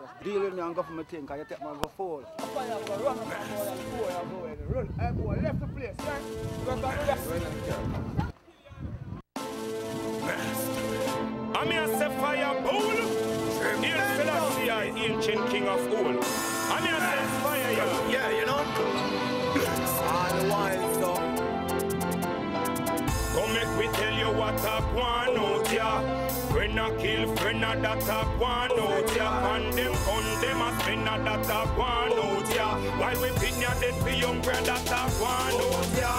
Just deal with me and go for my thing, because you take my fall. Fire, run up more than 4 years ago. Run, hey boy, left the place, right? You're going to left. I'm here to say fire, bull. Here's Selassie, ancient king of old. I'm here to say fire, yeah. Yeah, you know? All the while, so. Come make we tell you what I want out ya. Friend a kill, friend a that I want out ya. And them gun, them a spend a that I want out ya. While we pin ya dead for young brother that I want out ya.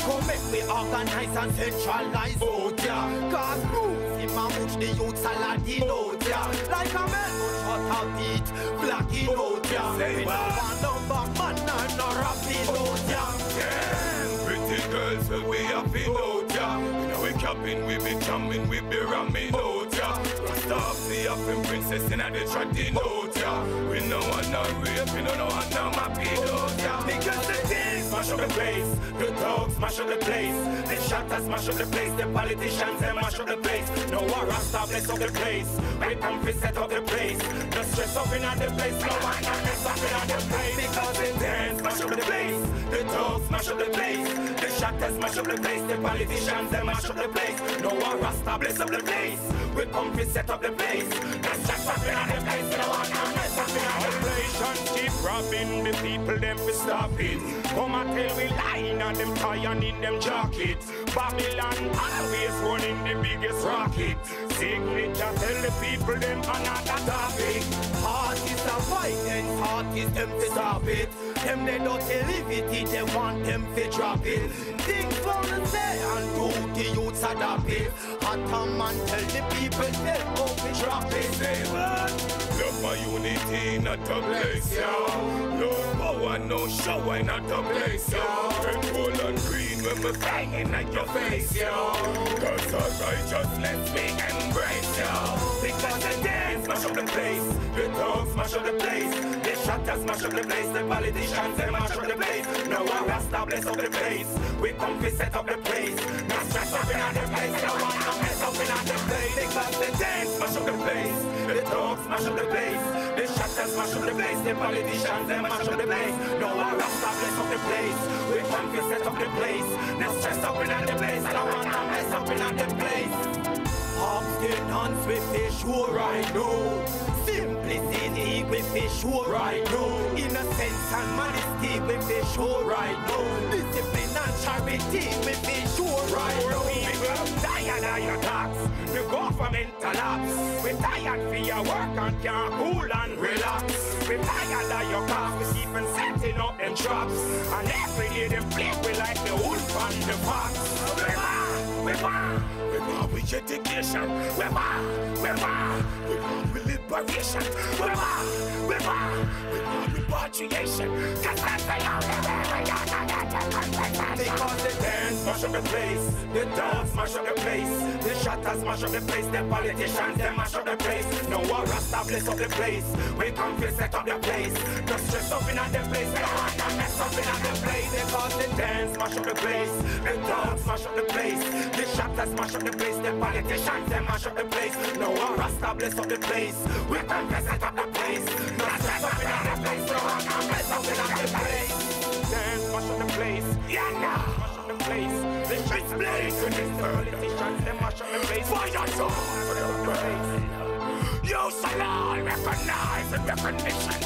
Come make me organize and centralize out ya. Cause moves in my much the youth salad in out ya. Like a man who shut out it, black in out ya. We no want number man and no rapping out ya. Damn, pretty girls will we have been out ya. You know we capping, we be jamming, we be ramming out ya. Rasta of the African princess in a the trotting out ya. We no want no rape, we no want no mapping out ya. Because the things smash up the place, the dogs smash up the place, the shatters smash up the place, the politicians they mash up the place. No war Rasta bless up the place, we come to set up the place. No stress up in the place, no one can mess up in the place. Because the dance smash up the place, the dogs smash up the place, the shatters smash up the place, the politicians they mash up the place. No war Rasta bless up the place, we come to set up the place. No stress up in the place, no one can mess up in the place. Keep robbing the people, them to stop it. Come and tell we lying on them tie and in them jacket. Babylon always running the biggest rocket. Signature tell the people them another topic. Heart is a violence, heart is them to stop it. Them they don't live it, they want them to drop it. Things gonna say and do the youths adopt it. Hot man tell the people they go to drop it. Say what? Love my unity, not a place, yo. Love power, no show, I not a place, yo. Red, gold and green when we're banging at your face, yo. Cause our righteousness we embrace, yo. Because the dance smash up the place, the dogs smash up the place, the shatters smash up the place, the politicians they mash up the place. No one Rasta bless up the place, we come to set up the place. No stress up in the place, no one can mess up in the place. Because the dance smash up the place, the dogs smash up the place, the shatters smash up the place, the politicians they mash up the place. No one Rasta bless up the place, we come to set up the place. No stress up in the place, no one can mess up in the place. Upskin hands with fish sure right now. Simplicity with fish sure right now. Innocence and modesty with fish sure right now. Discipline and charity with fish sure right now. People tired of your talks, the government collapse. We tired for your work and can't cool and relax. We tired of your cars, we keep on setting up them traps. And every day them play we like the wolf and the fox. We want with education. We want with liberation. We want repatriation. Cause that's the only way we are. Because the dance smash up the place, the dogs smash up the place, the shatters smash up the place, the politicians they mash up the place. No war Rasta bless up the place, we come to set up the place. No stress up in the place, no one can mess up in the place. Because the dance smash up the place, the dogs smash up the place, the shatters smash up the place, the politicians they mash up the place. No war Rasta bless up the place, we come to set up the place. No stress up in the place, no one can mess up in the place. Dance smash up the place, yeah now. The place, the streets blaze in this politicians, they mash up the place. Fire zone, you shall all recognize the recognition.